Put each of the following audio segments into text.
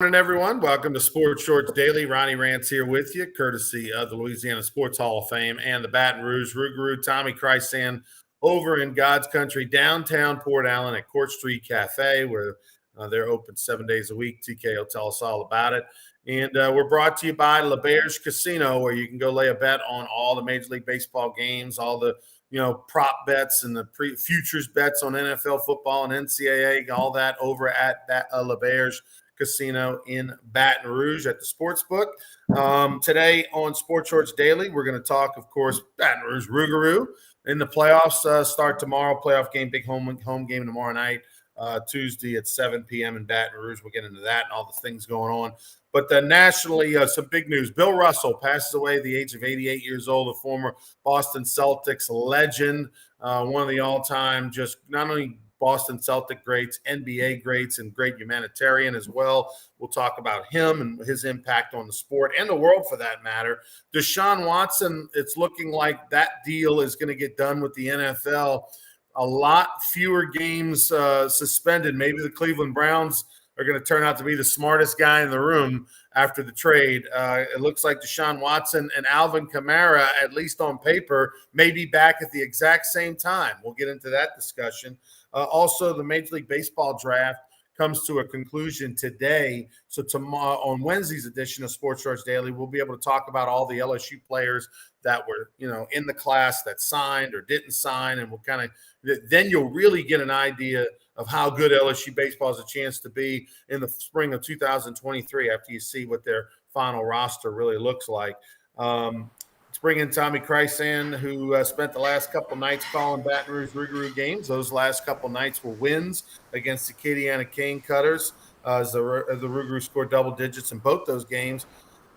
Morning, everyone. Welcome to Sports Shorts Daily. Ronnie Rance here with you, courtesy of the Louisiana Sports Hall of Fame and the Baton Rouge Rougarou Tommy Chrysan over in God's country, downtown Port Allen at Court Street Cafe, where they're open 7 days a week. TK will tell us all about it. And we're brought to you by L'Auberge Casino, where you can go lay a bet on all the Major League Baseball games, all the prop bets and the futures bets on NFL football and NCAA, all that over at that L'Auberge Casino in Baton Rouge at the Sportsbook. Today on Sports Shorts Daily, we're going to talk, of course, Baton Rouge Rougarou in the playoffs. Start tomorrow. Playoff game, big home game tomorrow night, Tuesday at 7 p.m. in Baton Rouge. We'll get into that and all the things going on. But nationally, some big news. Bill Russell passes away at the age of 88 years old, a former Boston Celtics legend, one of the all-time just not only Boston Celtic greats, NBA greats, and great humanitarian as well. We'll talk about him and his impact on the sport and the world for that matter. Deshaun Watson, it's looking like that deal is going to get done with the NFL. A lot fewer games suspended. Maybe the Cleveland Browns are going to turn out to be the smartest guy in the room after the trade. It looks like Deshaun Watson and Alvin Kamara, at least on paper, may be back at the exact same time. We'll get into that discussion. Also, the Major League Baseball draft comes to a conclusion today. So tomorrow, on Wednesday's edition of Sports Shorts Daily, we'll be able to talk about all the LSU players that were, in the class that signed or didn't sign, and we'll then you'll really get an idea of how good LSU baseball has a chance to be in the spring of 2023 after you see what their final roster really looks like. Let's bring in Tommy Chrysan, who spent the last couple nights calling Baton Rouge Rougarou games. Those last couple nights were wins against the Acadiana Cane Cutters as the Rougarou scored double digits in both those games.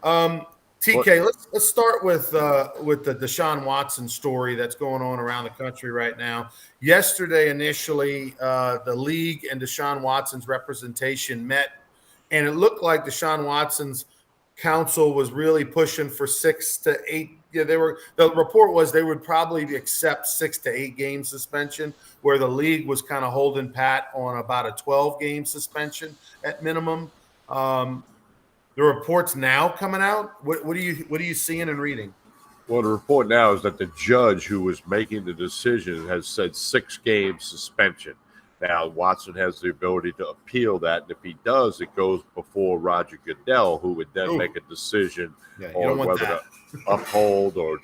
TK, let's start with the Deshaun Watson story that's going on around the country right now. Yesterday, initially, the league and Deshaun Watson's representation met, and it looked like Deshaun Watson's counsel was really pushing for 6 to 8. Yeah, the report was they would probably accept 6 to 8 game suspension, where the league was kind of holding pat on about a 12-game suspension at minimum. The report's now coming out. What are you seeing and reading? Well, the report now is that the judge who was making the decision has said 6-game suspension. Now, Watson has the ability to appeal that, and if he does, it goes before Roger Goodell, who would then make a decision on whether to uphold or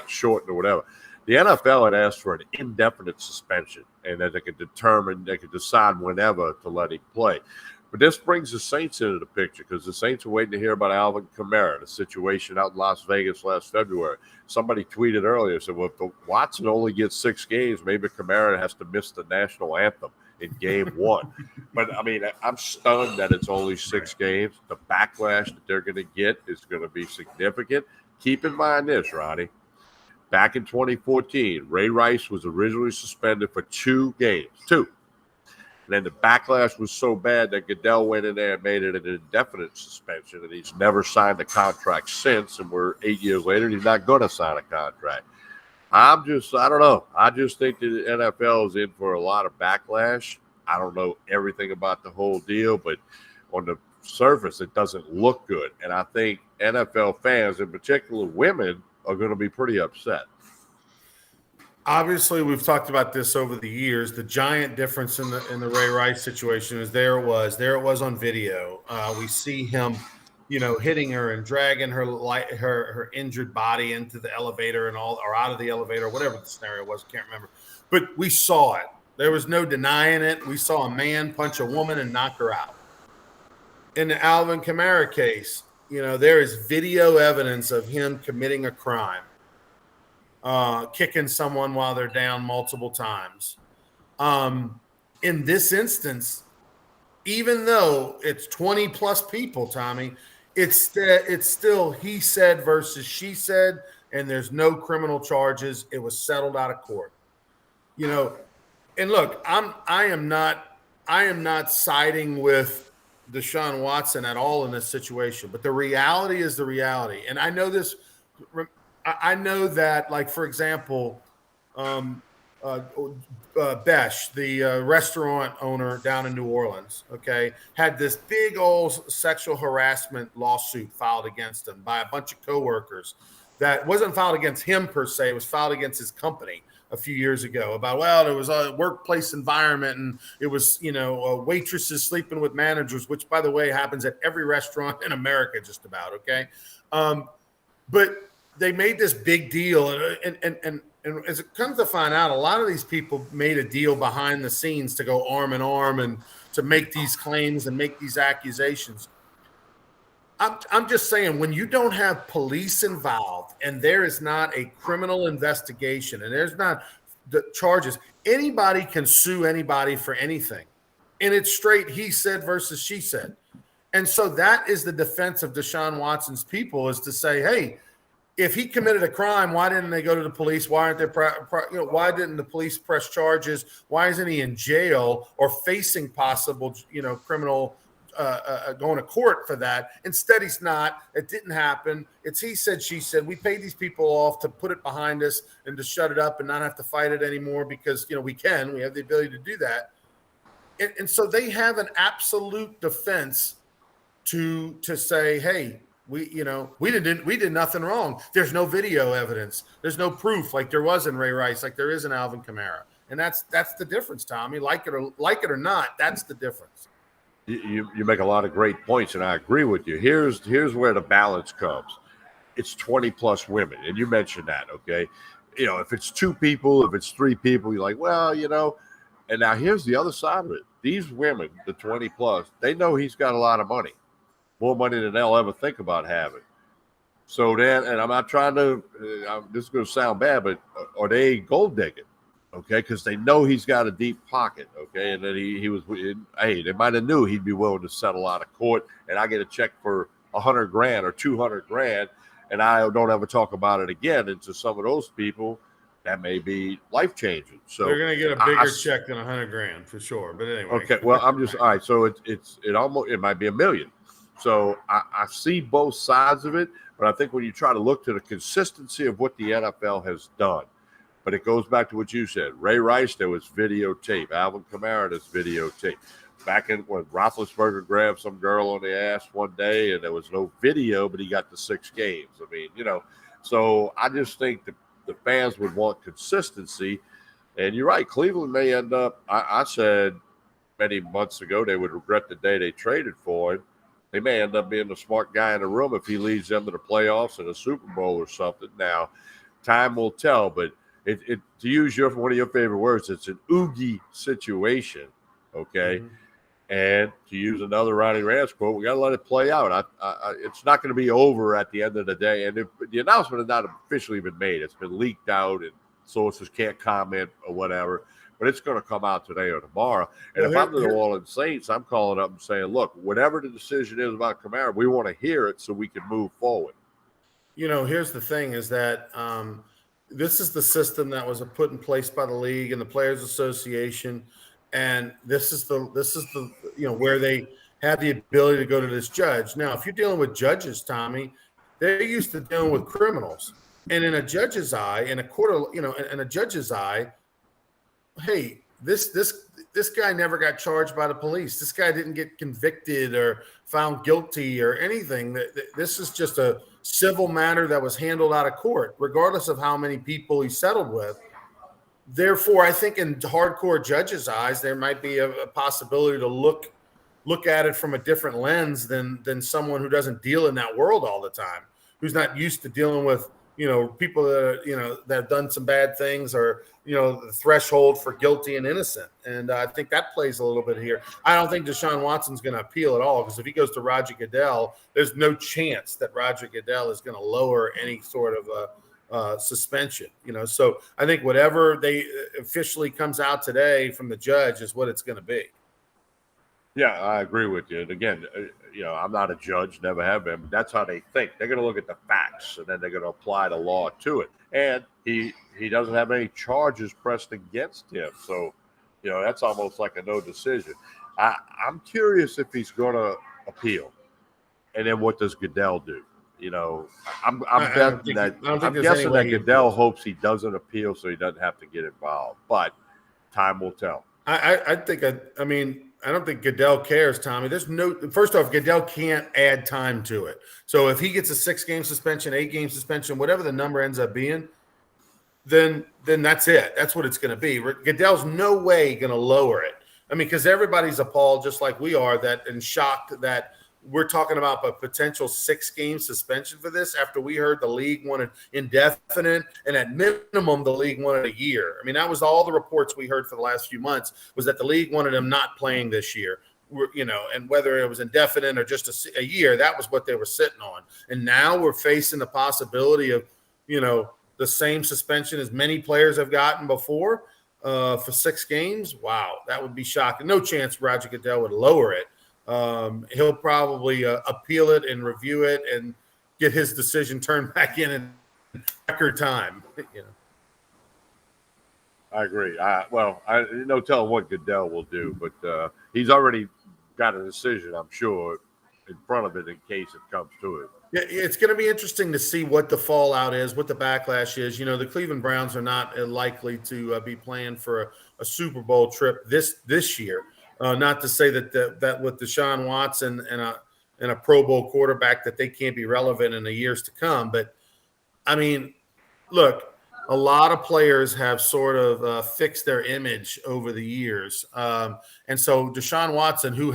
shorten or whatever. The NFL had asked for an indefinite suspension, and that they could decide whenever to let him play. But this brings the Saints into the picture because the Saints are waiting to hear about Alvin Kamara, the situation out in Las Vegas last February. Somebody tweeted earlier, said, well, if Watson only gets 6 games, maybe Kamara has to miss the national anthem in game 1. But, I mean, I'm stunned that it's only 6 games. The backlash that they're going to get is going to be significant. Keep in mind this, Ronnie. Back in 2014, Ray Rice was originally suspended for 2 games. 2. And then the backlash was so bad that Goodell went in there and made it an indefinite suspension, and he's never signed a contract since. And we're 8 years later, and he's not going to sign a contract. I don't know. I just think the NFL is in for a lot of backlash. I don't know everything about the whole deal, but on the surface, it doesn't look good. And I think NFL fans, in particular women, are going to be pretty upset. Obviously, we've talked about this over the years. The giant difference in the Ray Rice situation is there it was on video. We see him, hitting her and dragging her injured body into the elevator or out of the elevator, whatever the scenario was. Can't remember, but we saw it. There was no denying it. We saw a man punch a woman and knock her out. In the Alvin Kamara case, there is video evidence of him committing a crime. Kicking someone while they're down multiple times. In this instance, even though it's 20 plus people, Tommy, it's still he said versus she said, and there's no criminal charges. It was settled out of court. And look, I am not siding with Deshaun Watson at all in this situation, but the reality is the reality. And I know this. I know that, like, for example, Besh, the restaurant owner down in New Orleans, okay, had this big old sexual harassment lawsuit filed against him by a bunch of coworkers. That wasn't filed against him per se; it was filed against his company a few years ago about, well, it was a workplace environment and it was, waitresses sleeping with managers, which, by the way, happens at every restaurant in America just about. Okay. But they made this big deal, and as it comes to find out, a lot of these people made a deal behind the scenes to go arm in arm and to make these claims and make these accusations. I'm just saying, when you don't have police involved and there is not a criminal investigation and there's not the charges, anybody can sue anybody for anything. And it's straight he said versus she said. And so that is the defense of Deshaun Watson's people, is to say, hey, if he committed a crime, why didn't they go to the police? Why aren't they, why didn't the police press charges? Why isn't he in jail or facing possible, criminal going to court for that? Instead, he's not. It didn't happen. It's he said, she said. We paid these people off to put it behind us and to shut it up and not have to fight it anymore because, we have the ability to do that. And so they have an absolute defense to say, hey, we did nothing wrong. There's no video evidence. There's no proof like there was in Ray Rice, like there is in Alvin Kamara. And that's the difference, Tommy. Like it or not, that's the difference. You make a lot of great points, and I agree with you. Here's where the balance comes. It's 20 plus women, and you mentioned that, okay? If it's 2 people, if it's 3 people, you're like, well, And now here's the other side of it. These women, the 20 plus, they know he's got a lot of money. More money than they'll ever think about having. So then, and I'm not trying to, this is going to sound bad, but are they gold digging? Okay, because they know he's got a deep pocket. Okay, and then he was, hey, they might have knew he'd be willing to settle out of court, and I get a check for $100,000 or $200,000, and I don't ever talk about it again. And to some of those people, that may be life changing. So they're going to get a bigger check than $100,000 for sure. But anyway, okay, well, I'm just all right. So it might be $1 million. So I see both sides of it, but I think when you try to look to the consistency of what the NFL has done, but it goes back to what you said. Ray Rice, there was videotape. Alvin Kamara, there's videotape. Back in when Roethlisberger grabbed some girl on the ass one day and there was no video, but he got the 6 games. I mean, so I just think the fans would want consistency. And you're right, Cleveland may end up, I said many months ago they would regret the day they traded for him. They may end up being the smart guy in the room if he leads them to the playoffs and a Super Bowl or something. Now, time will tell, but it to use one of your favorite words, it's an oogie situation, okay? Mm-hmm. And to use another Ronnie Rance quote, we got to let it play out. It's not going to be over at the end of the day. And the announcement has not officially been made. It's been leaked out, and sources can't comment or whatever. But it's going to come out today or tomorrow. And if I'm the New Orleans Saints, I'm calling up and saying, look, whatever the decision is about Kamara, we want to hear it so we can move forward. Here's the thing is that this is the system that was put in place by the league and the Players Association. And this is the where they have the ability to go to this judge. Now, if you're dealing with judges, Tommy, they're used to dealing with criminals. And in a judge's eye, in a judge's eye, hey, this guy never got charged by the police. This guy didn't get convicted or found guilty or anything. This is just a civil matter that was handled out of court, regardless of how many people he settled with. Therefore, I think in hardcore judges' eyes, there might be a possibility to look at it from a different lens than someone who doesn't deal in that world all the time, who's not used to dealing with people that that have done some bad things, or the threshold for guilty and innocent. And I think that plays a little bit here. I don't think Deshaun Watson's going to appeal at all, because if he goes to Roger Goodell, there's no chance that Roger Goodell is going to lower any sort of suspension. So I think whatever they officially comes out today from the judge is what it's going to be. Yeah, I agree with you. And again, I'm not a judge, never have been, but that's how they think. They're going to look at the facts, and then they're going to apply the law to it. And he doesn't have any charges pressed against him. So, that's almost like a no decision. I'm curious if he's going to appeal. And then what does Goodell do? You know, I don't think I'm there's any guessing way that he Goodell appeals. hopes he doesn't appeal so he doesn't have to get involved. But time will tell. I think I mean I don't think Goodell cares, Tommy. There's no first off, Goodell can't add time to it. So if he gets a 6-game suspension, 8-game suspension, whatever the number ends up being, then that's it. That's what it's going to be. Goodell's no way going to lower it. I mean, because everybody's appalled, just like we are, that and shocked that we're talking about a potential 6-game suspension for this after we heard the league wanted indefinite and at minimum the league wanted a year. I mean, that was all the reports we heard for the last few months was that the league wanted him not playing this year. You know, and whether it was indefinite or just a year, that was what they were sitting on. And now we're facing the possibility of, you know, the same suspension as many players have gotten before for 6 games. Wow, that would be shocking. No chance Roger Goodell would lower it. He'll probably appeal it and review it and get his decision turned back in record time. You know. I agree. No telling what Goodell will do, but he's already got a decision, I'm sure, in front of it in case it comes to it. Yeah, it's going to be interesting to see what the fallout is, what the backlash is. You know, the Cleveland Browns are not likely to be playing for a Super Bowl trip this year. Not to say that with Deshaun Watson and a Pro Bowl quarterback that they can't be relevant in the years to come. But I mean, look, a lot of players have sort of fixed their image over the years. And so Deshaun Watson, who,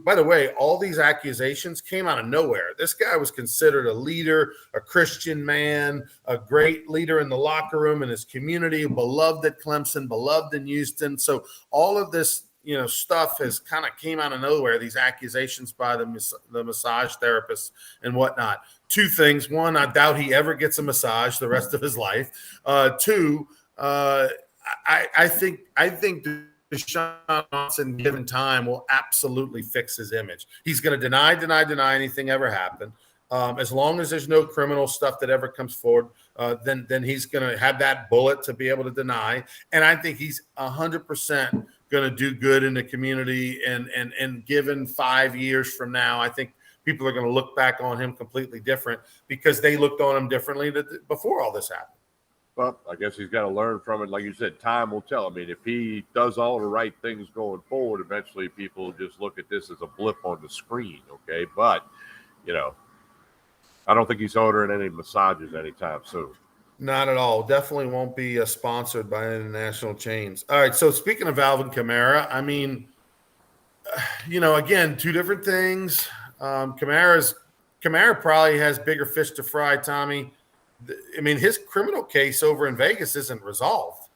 by the way, all these accusations came out of nowhere. This guy was considered a leader, a Christian man, a great leader in the locker room in his community, beloved at Clemson, beloved in Houston. So all of this, you know, stuff has kind of came out of nowhere, these accusations by the massage therapists and whatnot. 2 things. 1, I doubt he ever gets a massage the rest of his life. 2, I think Deshaun Watson, given time, will absolutely fix his image. He's going to deny anything ever happened. As long as there's no criminal stuff that ever comes forward, then he's going to have that bullet to be able to deny. And I think he's 100% going to do good in the community. And given 5 years from now, I think people are going to look back on him completely different because they looked on him differently before all this happened. Well, I guess he's got to learn from it. Like you said, time will tell. I mean, if he does all the right things going forward, eventually people just look at this as a blip on the screen, okay? But, you know, I don't think he's ordering any massages anytime soon. Not at all. Definitely won't be sponsored by any national chains. All right, so speaking of Alvin Kamara, I mean, you know, again, 2 different things. Kamara probably has bigger fish to fry, Tommy. I mean, his criminal case over in Vegas isn't resolved.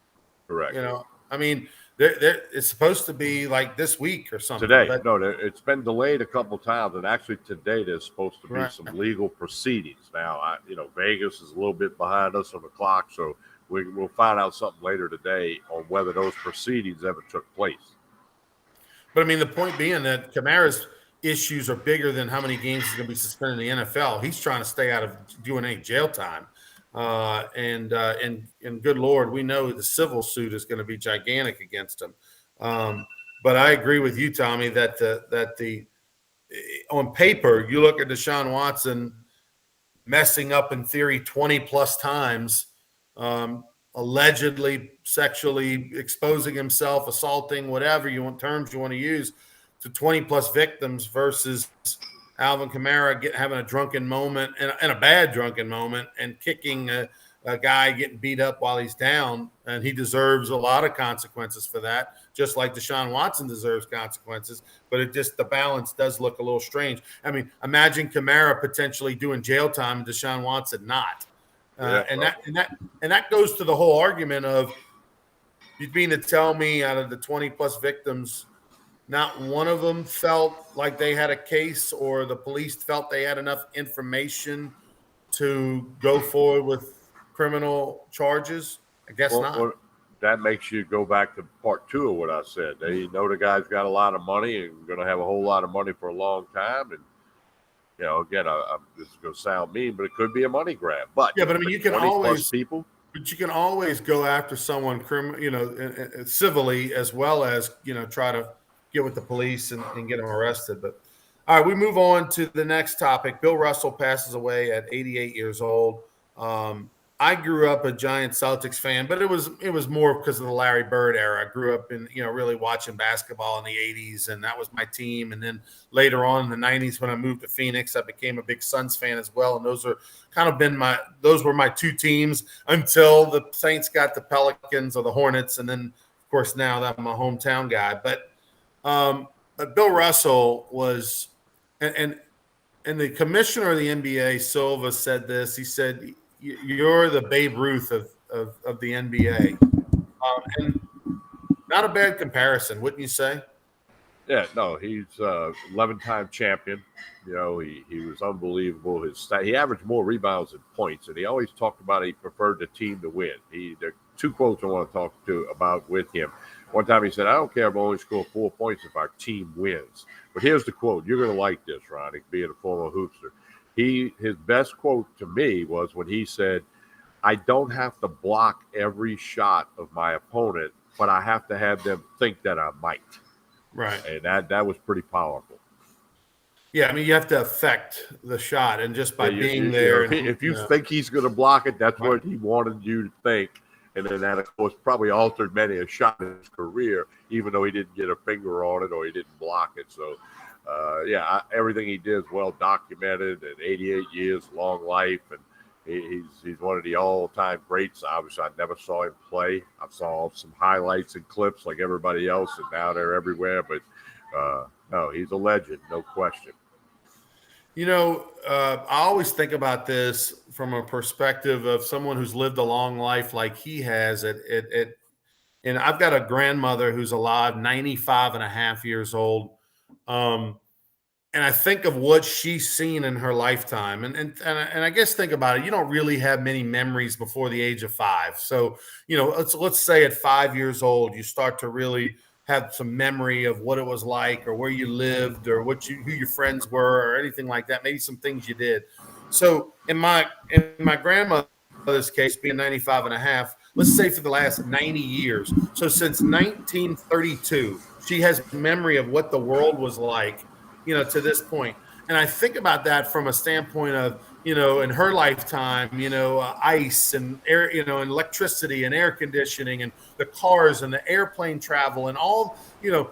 Correct. You know, I mean, it's supposed to be like this week or something. Today. No, it's been delayed a couple times. And actually today there's supposed to be some legal proceedings. Now, Vegas is a little bit behind us on the clock. So we'll find out something later today on whether those proceedings ever took place. But, I mean, the point being that Kamara's issues are bigger than how many games he's going to be suspended in the NFL. He's trying to stay out of doing any jail time. And good Lord, we know the civil suit is going to be gigantic against him. But I agree with you, Tommy, that on paper, you look at Deshaun Watson messing up in theory 20 plus times, allegedly sexually exposing himself, assaulting, whatever terms you want to use, to 20 plus victims versus Alvin Kamara having a drunken moment and a bad drunken moment and kicking a guy getting beat up while he's down. And he deserves a lot of consequences for that, just like Deshaun Watson deserves consequences. But the balance does look a little strange. I mean, imagine Kamara potentially doing jail time and Deshaun Watson not. And that goes to the whole argument of you mean to tell me out of the 20 plus victims, not one of them felt like they had a case or the police felt they had enough information to go forward with criminal charges? I guess not. Well, that makes you go back to part 2 of what I said. They know the guy's got a lot of money and going to have a whole lot of money for a long time. And, you know, again, this is going to sound mean, but it could be a money grab. But yeah, but I mean, you can always go after someone, civilly as well as, you know, try to get with the police and get them arrested. But All right, we move on to the next topic. Bill Russell passes away at 88 years old. I grew up a giant Celtics fan, but it was more because of the Larry Bird era. I grew up in really watching basketball in the 80s, and that was my team. And then later on in the 90s, when I moved to Phoenix, I became a big Suns fan as well. And those were my two teams until the Saints got the Pelicans or the Hornets, and then of course now that I'm a hometown guy. But Bill Russell was, and the commissioner of the NBA, Silva, said this. He said, "You're the Babe Ruth of the NBA," and not a bad comparison, wouldn't you say? Yeah, no, he's 11-time champion. He was unbelievable. He averaged more rebounds than points, and he always talked about he preferred the team to win. There are two quotes I want to talk about with him. One time he said, "I don't care if I only score 4 points if our team wins." But here's the quote. You're going to like this, Ronnie, being a former hoopster. His best quote to me was when he said, "I don't have to block every shot of my opponent, but I have to have them think that I might." Right. And that was pretty powerful. Yeah, I mean, you have to affect the shot, and just by being there. If you think he's going to block it, that's what he wanted you to think. And then that, of course, probably altered many a shot in his career, even though he didn't get a finger on it or he didn't block it. So, everything he did is well documented, and 88 years, long life, and he's one of the all-time greats. Obviously, I never saw him play. I saw some highlights and clips like everybody else, and now they're everywhere. But, no, he's a legend, no question. I always think about this from a perspective of someone who's lived a long life like he has. And I've got a grandmother who's alive, 95 and a half years old. And I think of what she's seen in her lifetime. And I guess think about it. You don't really have many memories before the age of 5. So, let's say at 5 years old, you start to really have some memory of what it was like, or where you lived, or who your friends were, or anything like that. Maybe some things you did. So in my grandmother's case, being 95 and a half, let's say for the last 90 years. So since 1932, she has memory of what the world was like, to this point. And I think about that from a standpoint of, in her lifetime, ice and air, and electricity and air conditioning and the cars and the airplane travel and all,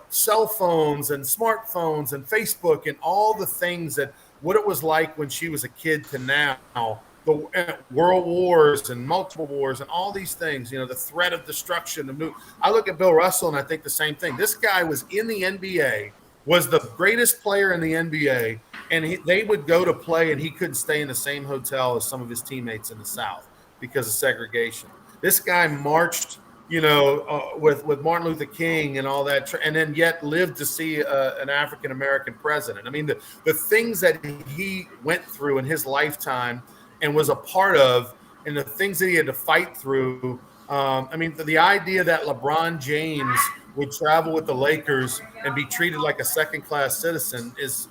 cell phones and smartphones and Facebook and all the things that what it was like when she was a kid to now, the world wars and multiple wars and all these things, the threat of destruction. I look at Bill Russell and I think the same thing. This guy was in the NBA, was the greatest player in the NBA, and they would go to play, and he couldn't stay in the same hotel as some of his teammates in the South because of segregation. This guy marched, with Martin Luther King and all that, and then yet lived to see an African-American president. I mean, the things that he went through in his lifetime and was a part of, and the things that he had to fight through. The idea that LeBron James would travel with the Lakers and be treated like a second-class citizen is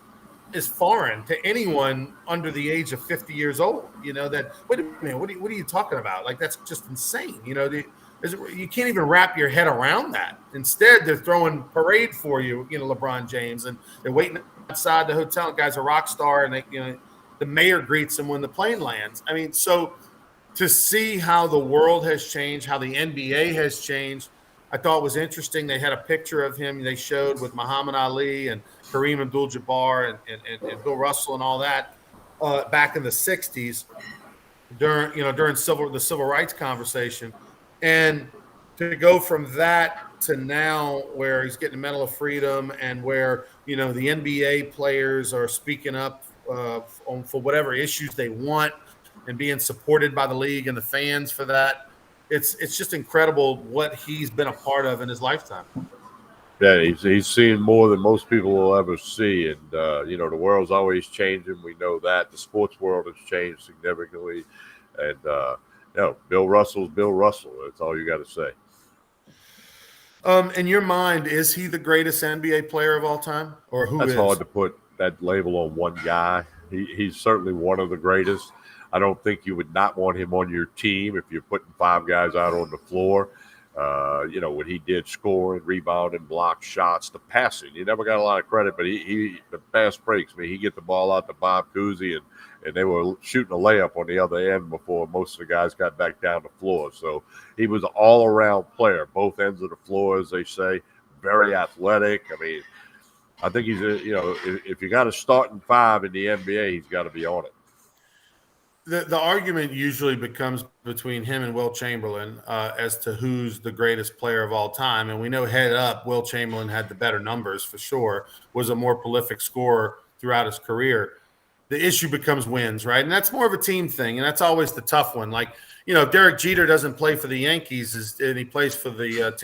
foreign to anyone under the age of 50 years old. That, wait a minute, what are you talking about? Like, that's just insane. You can't even wrap your head around that. Instead, they're throwing parade for you, LeBron James, and they're waiting outside the hotel. The guy's a rock star, and the mayor greets him when the plane lands. I mean, so to see how the world has changed, how the NBA has changed, I thought was interesting. They had a picture of him they showed with Muhammad Ali and Kareem Abdul-Jabbar and Bill Russell and all that back in the 60s during the civil rights conversation. And to go from that to now where he's getting a Medal of Freedom and where, the NBA players are speaking up for whatever issues they want and being supported by the league and the fans for that. It's just incredible what he's been a part of in his lifetime. Yeah, he's seen more than most people will ever see. And, the world's always changing. We know that. The sports world has changed significantly. And, Bill Russell's Bill Russell. That's all you got to say. In your mind, is he the greatest NBA player of all time? Or who is? That's hard to put that label on one guy. He's certainly one of the greatest. I don't think you would not want him on your team if you're putting 5 guys out on the floor. When he did scoring, rebounding, block shots, the passing. He never got a lot of credit, but he the fast breaks. I mean, he get the ball out to Bob Cousy, and they were shooting a layup on the other end before most of the guys got back down the floor. So he was an all-around player, both ends of the floor, as they say, very athletic. I mean, I think he's if you got a starting five in the NBA, he's got to be on it. The argument usually becomes between him and Will Chamberlain as to who's the greatest player of all time. And we know head up, Will Chamberlain had the better numbers for sure, was a more prolific scorer throughout his career. The issue becomes wins, right? And that's more of a team thing. And that's always the tough one. Like, Derek Jeter doesn't play for the Yankees and he plays for the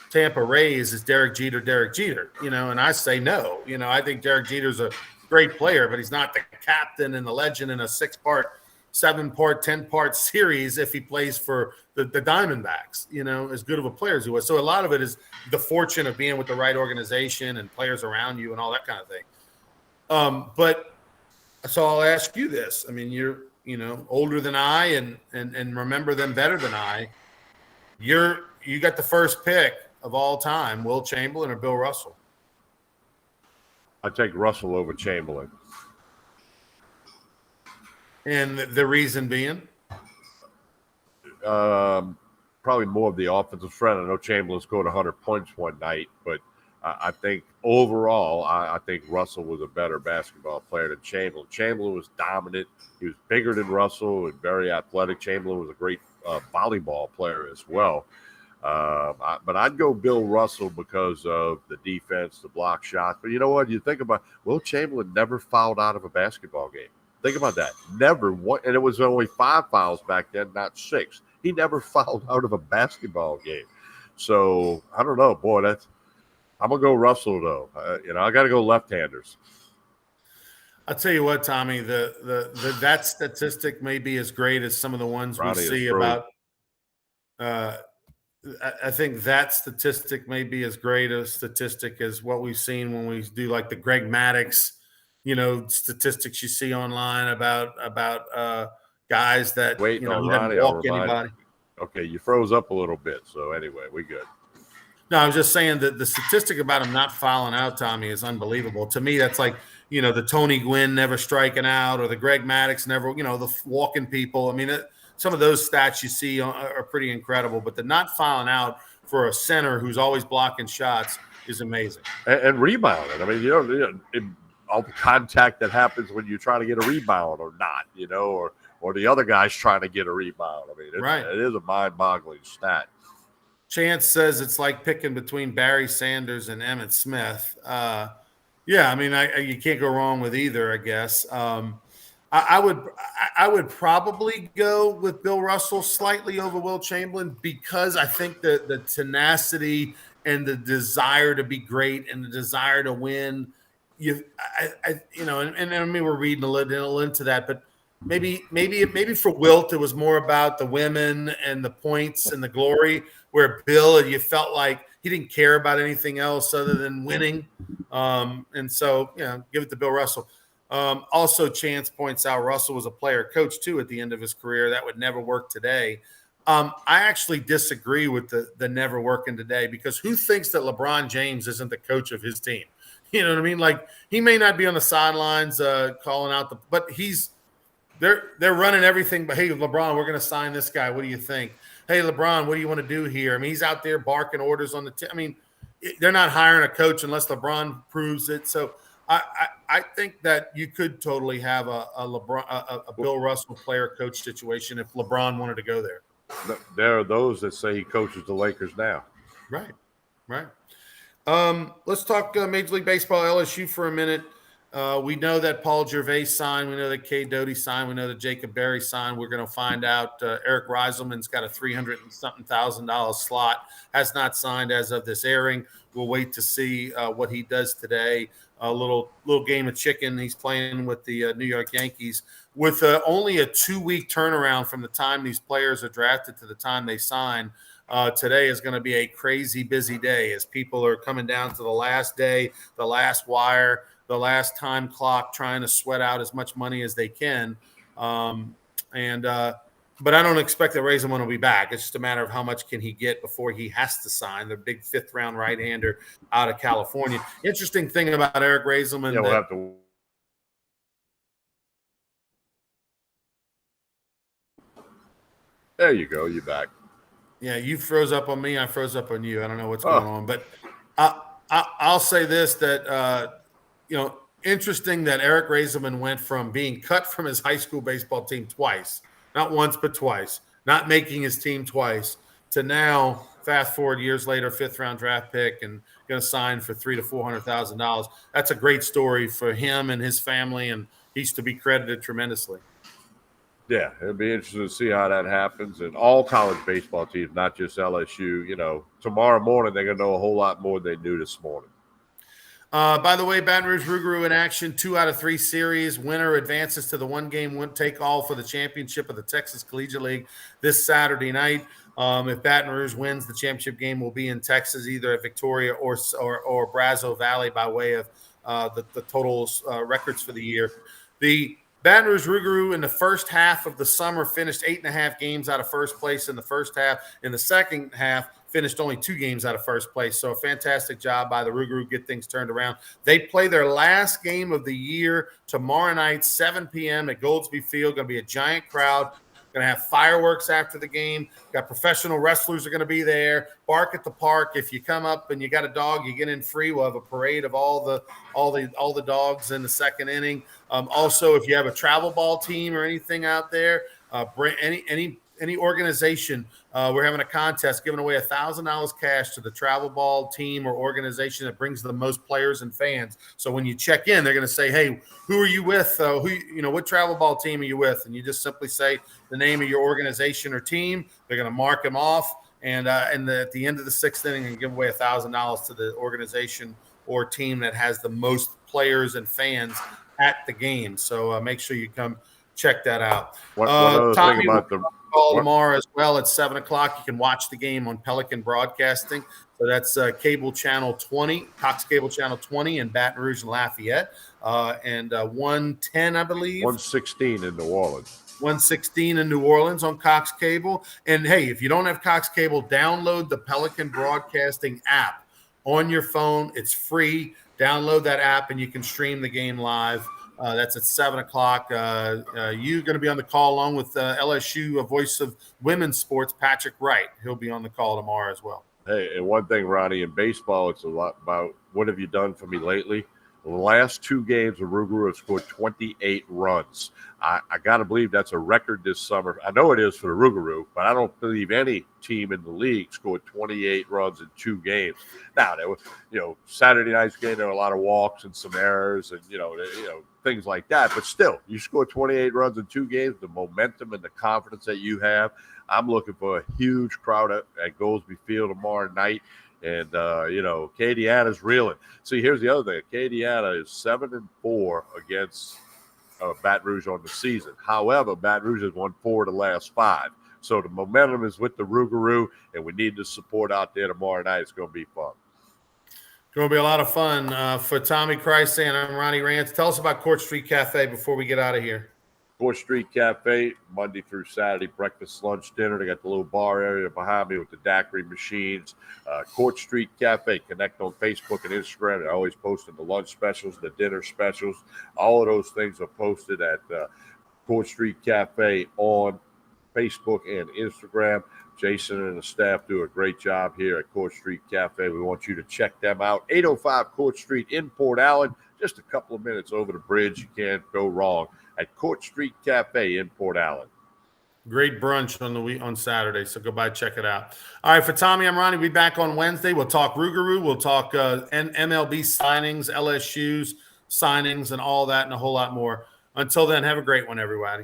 Tampa Rays. Is Derek Jeter, and I say no. I think Derek Jeter's a great player, but he's not the captain and the legend in a 6-part, 7-part, 10-part series if he plays for the Diamondbacks, as good of a player as he was. So a lot of it is the fortune of being with the right organization and players around you and all that kind of thing. But so I'll ask you this. I mean, you're, older than I and remember them better than I. You got the first pick of all time, Will Chamberlain or Bill Russell? I take Russell over Chamberlain. And the reason being? Probably more of the offensive threat. I know Chamberlain scored 100 points one night, but I think overall, I think Russell was a better basketball player than Chamberlain. Chamberlain was dominant. He was bigger than Russell and very athletic. Chamberlain was a great volleyball player as well. But I'd go Bill Russell because of the defense, the block shots. But you know what? You think about Will Chamberlain never fouled out of a basketball game. Think about that. Never one, and it was only 5 fouls back then, not 6. He never fouled out of a basketball game. So I don't know, boy. I'm gonna go Russell though. I got to go left-handers. I'll tell you what, Tommy. That statistic may be as great as some of the ones we see about. I think that statistic may be as great a statistic as what we've seen when we do like the Greg Maddux, statistics you see online about guys that he doesn't walk anybody. Okay, you froze up a little bit. So anyway, we good. No, I was just saying that the statistic about him not fouling out, Tommy, is unbelievable. To me, that's like, the Tony Gwynn never striking out or the Greg Maddux never, the walking people. I mean, some of those stats you see are pretty incredible, but the not fouling out for a center who's always blocking shots is amazing. And rebounding. I mean, all the contact that happens when you try to get a rebound or not, or the other guy's trying to get a rebound. I mean, it is a mind-boggling stat. Chance says it's like picking between Barry Sanders and Emmitt Smith. Yeah, I mean, you can't go wrong with either, I guess. I would probably go with Bill Russell slightly over Will Chamberlain because I think the tenacity and the desire to be great and the desire to win, and I mean, we're reading a little into that, but maybe for Wilt it was more about the women and the points and the glory, where Bill, you felt like he didn't care about anything else other than winning. And so, give it to Bill Russell. Also, Chance points out Russell was a player coach too at the end of his career. That would never work today. I actually disagree with the never working today, because who thinks that LeBron James isn't the coach of his team? You know what I mean? Like, he may not be on the sidelines calling out but they're running everything. But hey, LeBron, we're going to sign this guy. What do you think? Hey, LeBron, what do you want to do here? I mean, he's out there barking orders on the team. I mean, they're not hiring a coach unless LeBron proves it. So I think that you could totally have a Bill Russell player coach situation if LeBron wanted to go there. There are those that say he coaches the Lakers now. Right. Let's talk Major League Baseball, LSU for a minute. We know that Paul Gervais signed. We know that Kay Doty signed. We know that Jacob Berry signed. We're going to find out Eric Reiselman's got a $300,000 slot, has not signed as of this airing. We'll wait to see what he does today. A little game of chicken. He's playing with the New York Yankees with only a 2-week turnaround from the time these players are drafted to the time they sign. Today is going to be a crazy busy day as people are coming down to the last day, the last wire, the last time clock, trying to sweat out as much money as they can. But But I don't expect that Raisman will be back. It's just a matter of how much can he get before he has to sign the big fifth-round right-hander out of California. Interesting thing about Eric Raisman. Yeah, we'll have to. There you go. You're back. Yeah, you froze up on me. I froze up on you. I don't know what's going on, but I'll say this: that interesting that Eric Raisman went from being cut from his high school baseball team twice, not once but twice, not making his team twice, to now fast forward years later, fifth-round draft pick and going to sign for $300,000 to $400,000. That's a great story for him and his family, and he's to be credited tremendously. Yeah, it'll be interesting to see how that happens. And all college baseball teams, not just LSU, tomorrow morning they're going to know a whole lot more than they knew this morning. By the way, Baton Rouge Rougarou in action, 2 out of 3 series. Winner advances to the one-game take-all for the championship of the Texas Collegiate League this Saturday night. If Baton Rouge wins, the championship game will be in Texas, either at Victoria or Brazos Valley by way of the totals records for the year. The Baton Rouge Rougarou in the first half of the summer finished 8.5 games out of first place in the first half. In the second half, finished only 2 games out of first place. So a fantastic job by the Rougarou, get things turned around. They play their last game of the year tomorrow night, 7 p.m. at Goldsby Field. Going to be a giant crowd. Going to have fireworks after the game. Got professional wrestlers are going to be there. Bark at the park. If you come up and you got a dog, you get in free. We'll have a parade of all the dogs in the second inning. Also, if you have a travel ball team or anything out there, bring any organization, we're having a contest giving away $1,000 cash to the travel ball team or organization that brings the most players and fans. So when you check in, they're going to say, "Hey, who are you with? What travel ball team are you with?" And you just simply say the name of your organization or team. They're going to mark them off, and at the end of the 6th inning, and give away $1,000 to the organization or team that has the most players and fans at the game. So make sure you come check that out. One other thing about the call tomorrow as well at 7 o'clock. You can watch the game on Pelican Broadcasting. So that's cable channel 20, Cox Cable Channel 20 in Baton Rouge and Lafayette, and 110, I believe. 116 in New Orleans. 116 in New Orleans on Cox Cable. And hey, if you don't have Cox Cable, download the Pelican Broadcasting app on your phone. It's free. Download that app and you can stream the game live. That's at 7 o'clock. You're going to be on the call along with LSU, a voice of women's sports, Patrick Wright. He'll be on the call tomorrow as well. Hey, and one thing, Ronnie, in baseball, it's a lot about what have you done for me lately. The last 2 games, the Rougarou have scored 28 runs. I got to believe that's a record this summer. I know it is for the Rougarou, but I don't believe any team in the league scored 28 runs in 2 games. Now, there was, Saturday night's game, there were a lot of walks and some errors and, things like that. But still, you scored 28 runs in 2 games, the momentum and the confidence that you have. I'm looking for a huge crowd at Goldsby Field tomorrow night. And, Acadiana's reeling. See, here's the other thing. Acadiana is 7-4 against Baton Rouge on the season. However, Baton Rouge has won 4 of the last 5. So the momentum is with the Rougarou, and we need the support out there tomorrow night. It's going to be fun. It's going to be a lot of fun. For Tommy Christ and I'm Ronnie Rance. Tell us about Court Street Cafe before we get out of here. Court Street Cafe, Monday through Saturday, breakfast, lunch, dinner. They got the little bar area behind me with the daiquiri machines. Court Street Cafe, connect on Facebook and Instagram. They're always posting the lunch specials, the dinner specials. All of those things are posted at Court Street Cafe on Facebook and Instagram. Jason and the staff do a great job here at Court Street Cafe. We want you to check them out. 805 Court Street in Port Allen, just a couple of minutes over the bridge. You can't go wrong at Court Street Cafe in Port Allen. Great brunch on Saturday, so go by check it out. All right, for Tommy, I'm Ronnie. We'll be back on Wednesday. We'll talk Rougarou. We'll talk MLB signings, LSU's signings, and all that and a whole lot more. Until then, have a great one, everybody.